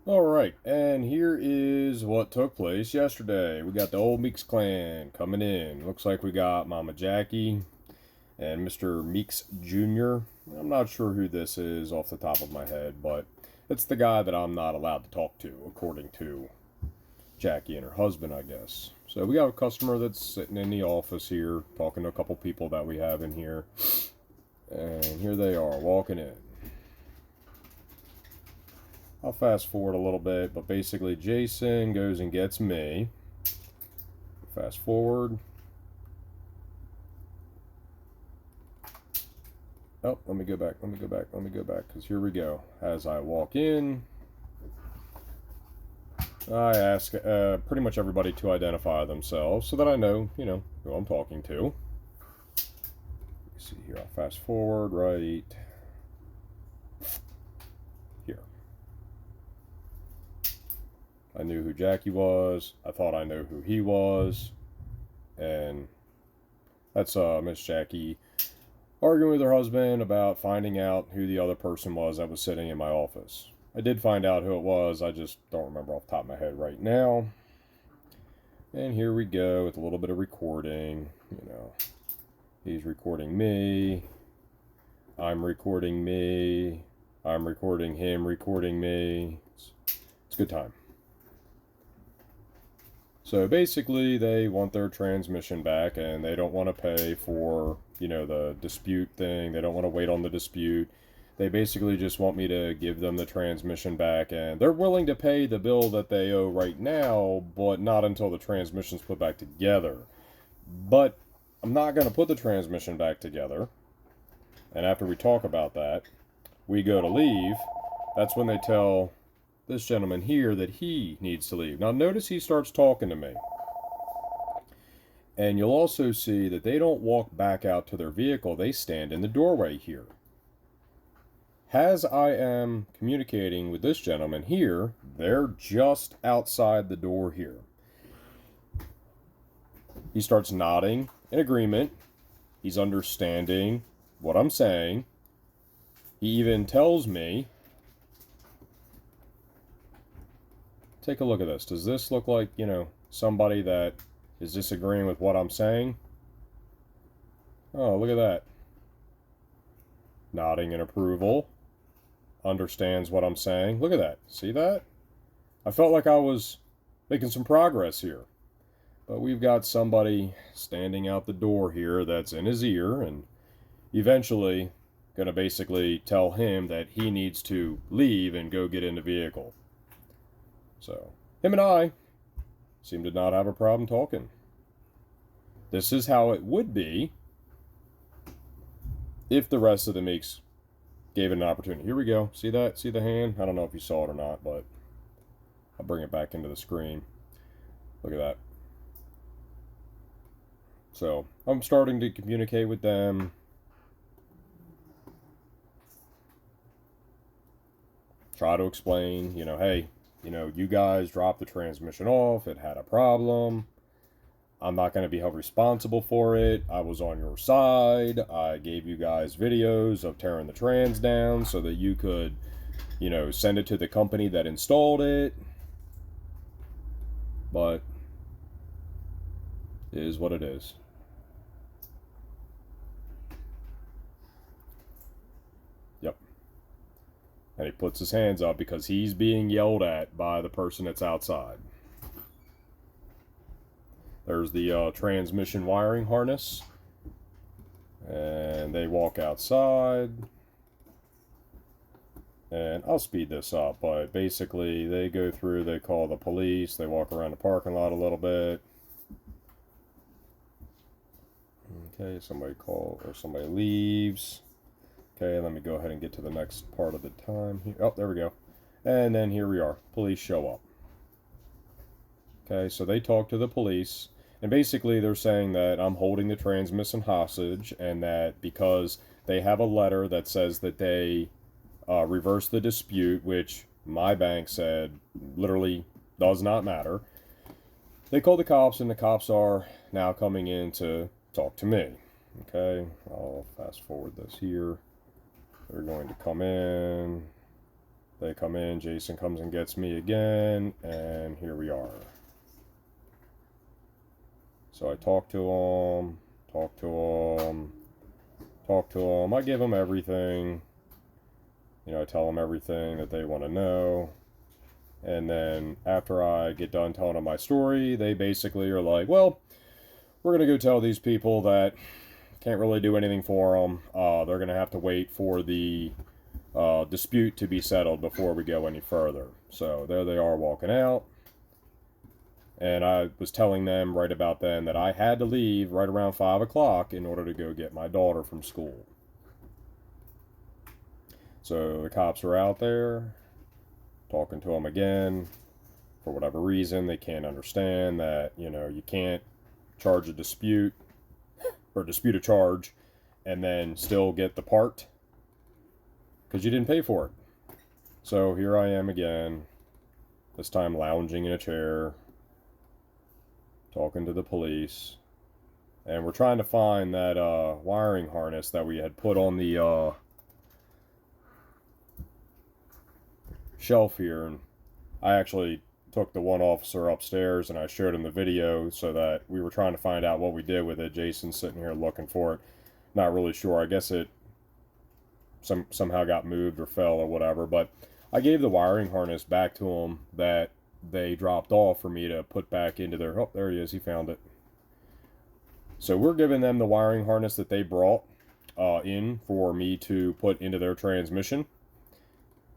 Alright, and here is what took place yesterday. We got the old Meeks clan coming in. Looks like we got Mama Jackie and Mr. Meeks Jr. I'm not sure who this is off the top of my head, but it's the guy that I'm not allowed to talk to, according to Jackie and her husband, I guess. So we got a customer that's sitting in the office here, talking to a couple people that we have in here. And here they are, walking in. I'll fast forward a little bit, but basically Jason goes and gets me. Fast forward. Oh, let me go back, because here we go. As I walk in, I ask pretty much everybody to identify themselves so that I know, who I'm talking to. Let's see here, I'll fast forward right here. I knew who Jackie was. I thought I knew who he was. And that's Miss Jackie arguing with her husband about finding out who the other person was that was sitting in my office. I did find out who it was, I just don't remember off the top of my head right now. And here we go with a little bit of recording. He's recording me. I'm recording me. I'm recording him recording me. It's a good time. So basically, they want their transmission back, and they don't want to pay for, the dispute thing. They don't want to wait on the dispute. They basically just want me to give them the transmission back, and they're willing to pay the bill that they owe right now, but not until the transmission's put back together. But I'm not going to put the transmission back together. And after we talk about that, we go to leave. That's when they tell this gentleman here that he needs to leave. Now notice he starts talking to me. And you'll also see that they don't walk back out to their vehicle. They stand in the doorway here. As I am communicating with this gentleman here, they're just outside the door here. He starts nodding in agreement. He's understanding what I'm saying. He even tells me, take a look at this. Does this look like, somebody that is disagreeing with what I'm saying? Oh, look at that. Nodding in approval. Understands what I'm saying. Look at that. See that? I felt like I was making some progress here. But we've got somebody standing out the door here that's in his ear and eventually going to basically tell him that he needs to leave and go get in the vehicle. So, him and I seem to not have a problem talking. This is how it would be if the rest of the Meeks gave it an opportunity. Here we go. See that? See the hand? I don't know if you saw it or not, but I'll bring it back into the screen. Look at that. So, I'm starting to communicate with them. Try to explain, hey, you guys dropped the transmission off. It had a problem. I'm not going to be held responsible for it. I was on your side. I gave you guys videos of tearing the trans down so that you could, send it to the company that installed it. But it is what it is. Yep. And he puts his hands up because he's being yelled at by the person that's outside. There's the transmission wiring harness. And they walk outside. And I'll speed this up, but basically they go through, they call the police, they walk around the parking lot a little bit. Okay, somebody leaves. Okay, let me go ahead and get to the next part of the time here. Oh, there we go. And then here we are. Police show up. Okay, so they talk to the police. And basically they're saying that I'm holding the transmission hostage and that because they have a letter that says that they reversed the dispute, which my bank said literally does not matter. They called the cops and the cops are now coming in to talk to me. Okay, I'll fast forward this here. They're going to come in. They come in, Jason comes and gets me again, and here we are. So I talk to him, I give them everything. You know, I tell them everything that they want to know. And then after I get done telling them my story, they basically are like, well, we're going to go tell these people that can't really do anything for them. They're going to have to wait for the dispute to be settled before we go any further. So there they are walking out. And I was telling them right about then that I had to leave right around 5 o'clock in order to go get my daughter from school. So the cops are out there talking to them again. For whatever reason, they can't understand that, you know, you can't charge a dispute or dispute a charge and then still get the part because you didn't pay for it. So here I am again, this time lounging in a chair, talking to the police, and we're trying to find that wiring harness that we had put on the shelf here. And I actually took the one officer upstairs and I showed him the video so that we were trying to find out what we did with it. Jason's sitting here looking for it, not really sure. I guess it somehow got moved or fell or whatever, but I gave the wiring harness back to him that they dropped off for me to put back into their... Oh, there he is. He found it. So we're giving them the wiring harness that they brought in for me to put into their transmission.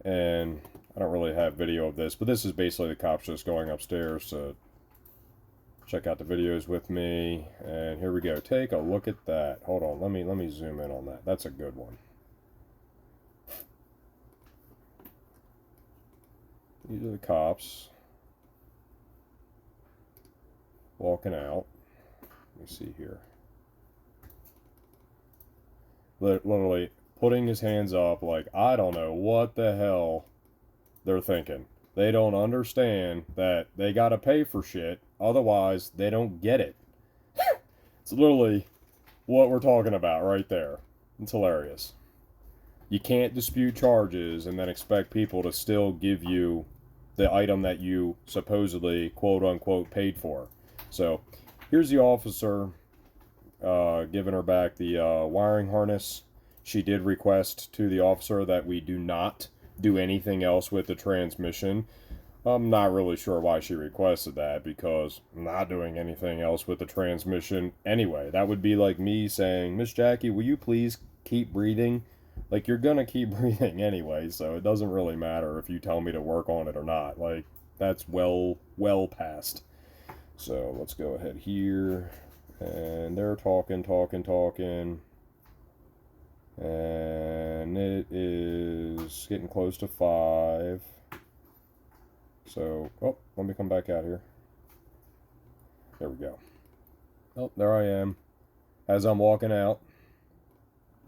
And I don't really have video of this, but this is basically the cops just going upstairs to check out the videos with me. And here we go. Take a look at that. Hold on. Let me zoom in on that. That's a good one. These are the cops walking out. Let me see here. Literally putting his hands up like, I don't know what the hell they're thinking. They don't understand that they gotta pay for shit, otherwise they don't get it. It's literally what we're talking about right there. It's hilarious. You can't dispute charges and then expect people to still give you the item that you supposedly, quote-unquote, paid for. So, here's the officer giving her back the wiring harness. She did request to the officer that we do not do anything else with the transmission. I'm not really sure why she requested that, because I'm not doing anything else with the transmission anyway. That would be like me saying, Miss Jackie, will you please keep breathing? Like, you're gonna keep breathing anyway, so it doesn't really matter if you tell me to work on it or not. Like, that's well past. So, let's go ahead here. And they're talking. And it is getting close to 5. So, oh, let me come back out here. There we go. Oh, there I am. As I'm walking out.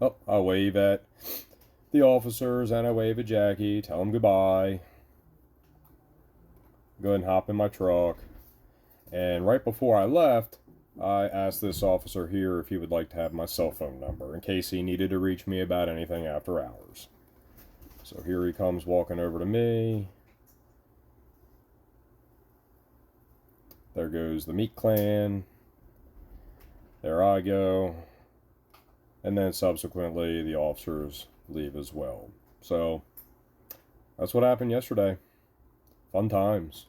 Oh, I wave at the officers and I wave at Jackie, tell them goodbye. Go ahead and hop in my truck. And right before I left, I asked this officer here if he would like to have my cell phone number in case he needed to reach me about anything after hours. So here he comes walking over to me. There goes the Meek clan. There I go. And then subsequently the officers leave as well. So that's what happened yesterday. Fun times.